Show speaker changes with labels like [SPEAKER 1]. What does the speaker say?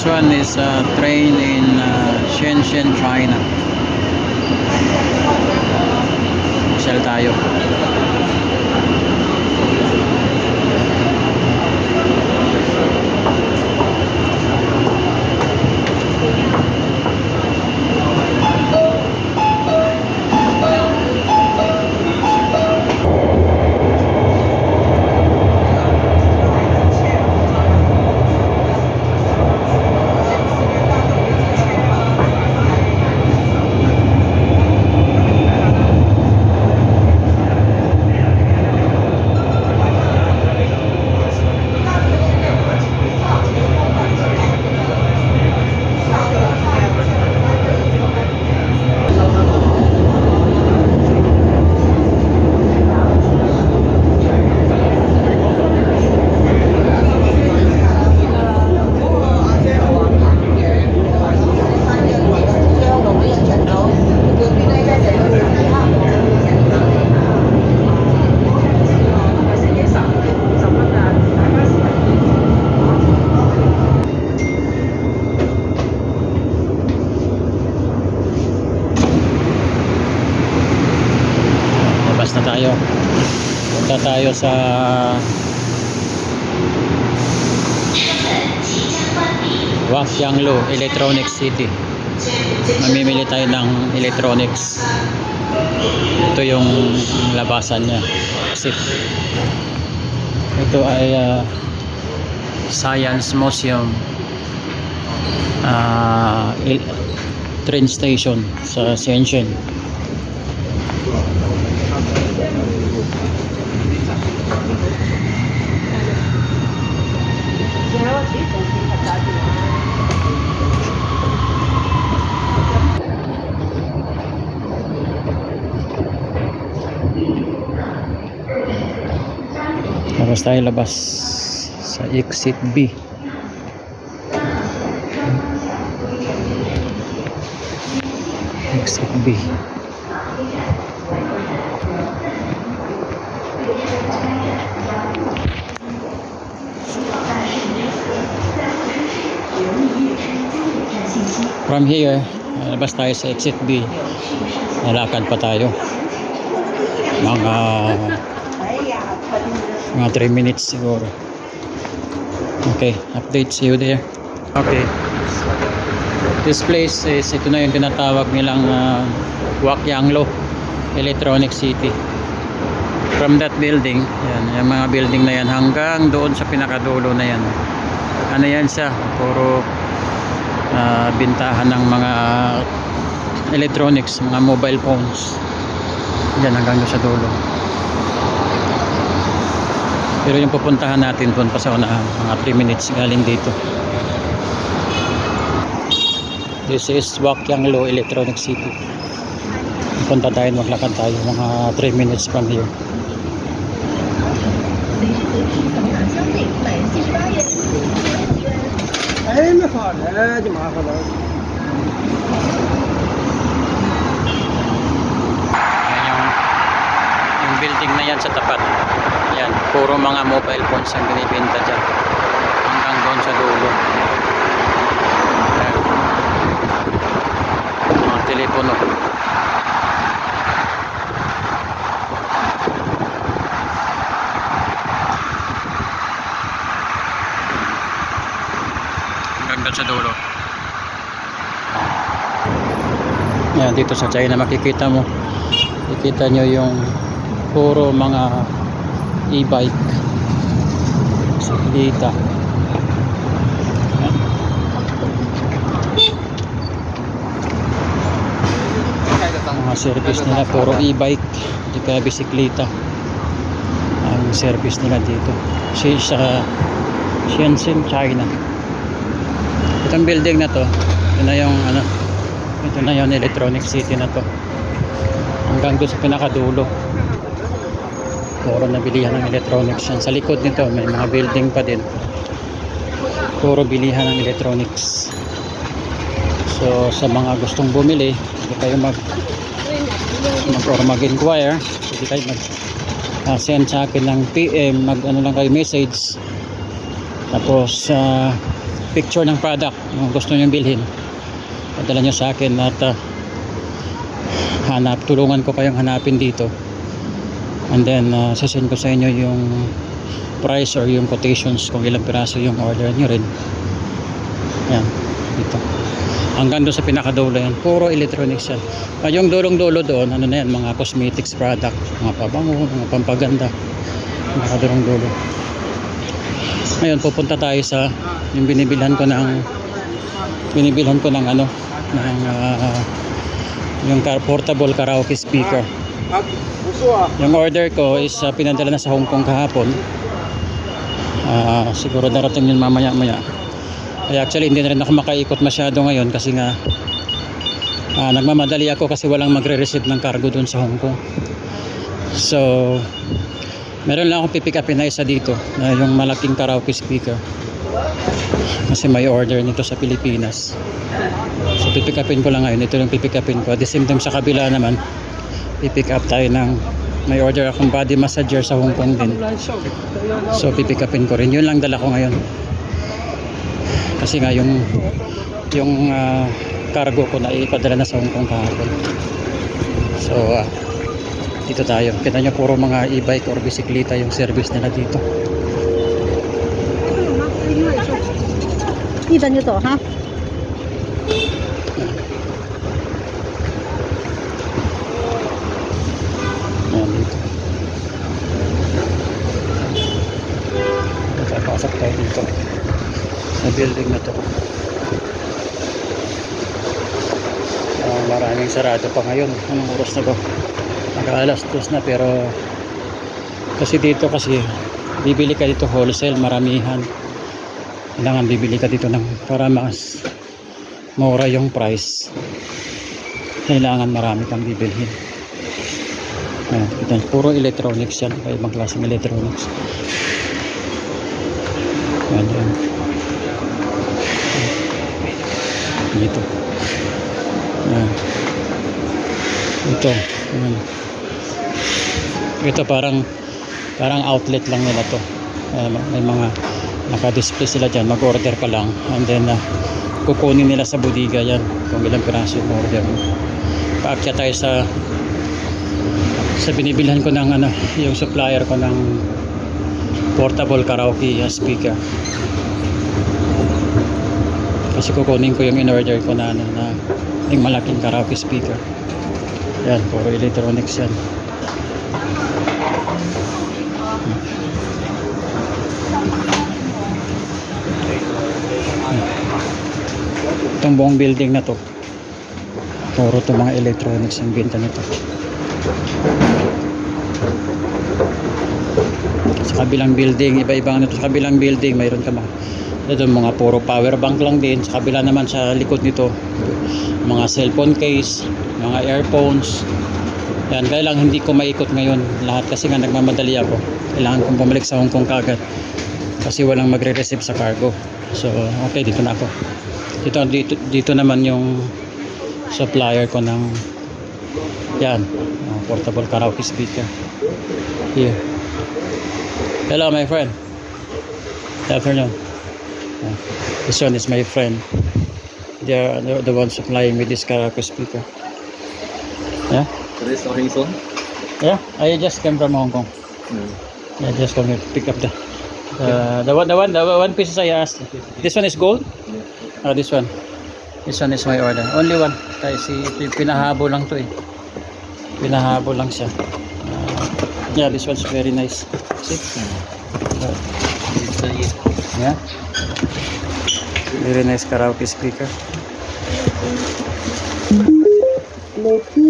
[SPEAKER 1] This one is a train in Shenzhen, China. Shell tayo. Na tayo. Punta tayo sa Huaqianglu Electronics City. Mamimili tayo ng electronics. Ito yung labasan niya. Ito ay Science Museum, train station sa Shenzhen. Tapos tayo labas sa exit B. Exit B. From here, labas tayo sa exit B. Nalakad pa tayo. Mga 3 minutes siguro. Okay, update, see you there. Okay, this place is, ito na yung tinatawag nilang Huaqianglu Electronic City. From that building, yan, yung mga building na yan hanggang doon sa pinakadulo na yan. Ano yan siya, puro bintahan ng mga electronics, mga mobile phones. Yan hanggang doon sa dulo. Pero yung pupuntahan natin doon pa sa unahan, mga 3 minutes galing dito. This is Huaqianglu Electronic City. Punta tayo, maglakad tayo mga 3 minutes from here. Yung building na yan sa tapat. Yan, puro mga mobile phones ang binibenta dyan hanggang doon sa dulo. Yan, mga telepono. Hanggang doon sa dulo. Yan, dito sa China makikita nyo yung puro mga e-bike, bisikleta. Mga service nila puro e-bike, di kaya bisikleta ang service nila dito sa Shenzhen, China. Itong building na to, ito na yung Electronic City na to hanggang doon sa pinakadulo. Puro na bilihan ng electronics yan. Sa likod nito may mga building pa din, puro bilihan ng electronics. So sa mga gustong bumili, hindi kayo mag-inquire, hindi kayo send sa akin ng PM, lang kayo message, tapos picture ng product yung gusto nyo bilhin, padala nyo sa akin at tulungan ko kayong hanapin dito, and then sasend ko sa inyo yung price or yung quotations kung ilang piraso yung order nyo rin. Yan, dito hanggang doon sa pinakadulo yan, puro electronics yan. Yung dulong-dulo doon, ano na yan, mga cosmetics product, mga pabango, mga pampaganda, mga dulong-dulo. Ngayon pupunta tayo sa yung binibilhan ko ng ano, ng yung portable karaoke speaker. Yung order ko is pinadala na sa Hong Kong kahapon. Siguro darating yun mamaya-maya. Actually hindi na rin ako makaikot masyado ngayon kasi nga nagmamadali ako kasi walang magre-receive ng cargo dun sa Hong Kong. So meron lang akong pipick upin na isa dito na yung malaking karaoke speaker kasi may order nito sa Pilipinas. So pipick upin ko lang ngayon, ito yung pipick upin ko. At the same time sa kabila naman pipick up tayo ng may order akong body massager sa Hong Kong din. So pipick upin ko rin, yun lang dala ko ngayon kasi nga yung cargo ko na ipadala na sa Hong Kong kahapon. So dito tayo, kita nyo puro mga e-bike or bisikleta yung service nila dito.
[SPEAKER 2] Kita nyo to, ha?
[SPEAKER 1] Ayan dito. Pasok tayo dito sa building na to. Maraming sarado pa ngayon. Anong oras na ba? Mag-alas 2 na, pero kasi dito kasi bibili ka dito wholesale, maramihan. Kailangan bibili ka dito ng para mas mura yung price. Kailangan marami kang bibilhin. Ayan, ito, puro electronics yan, ibang klaseng electronics. Ayan, yan. Dito. Ayan. Ito. Ayan. Ito parang outlet lang nila to. May mga naka-display sila dyan, mag-order ka lang and then kukunin nila sa bodega yan kung ilang piraso yung order mo. Paakyat tayo sa binibilhan ko ng ano, yung supplier ko ng portable karaoke speaker. Kasi kukunin ko yung in-order ko na ano, na yung malaking karaoke speaker. Yan, puro electronics yan. Itong buong building na to, puro to mga electronics yung benta nito. Sa kabilang building, iba-ibang nito. Sa kabilang building mayroon ka ito mga puro power bank lang din. Sa kabila naman sa likod nito, mga cellphone case, mga earphones. Yan, kaya lang hindi ko maikot ngayon lahat kasi nga nagmamadali ako. Kailangan kong bumalik sa Hong Kong kagad kasi walang magre-receive sa cargo. So okay, dito na ako. Dito naman yung supplier ko ng yan, portable karaoke speaker. Here. Hello my friend. Good afternoon. This one is my friend. They are the ones supplying with this karaoke speaker. Yeah.
[SPEAKER 3] This is Hong
[SPEAKER 1] Yeah. I just came from Hong Kong. I just come here to pick up the one pieces I asked. This one is gold. This one. This one is my order. Only one. Kasi pinahabo lang to eh. Pinahabo lang siya. Yeah, this one's very nice. See? Yeah. Very nice karaoke speaker.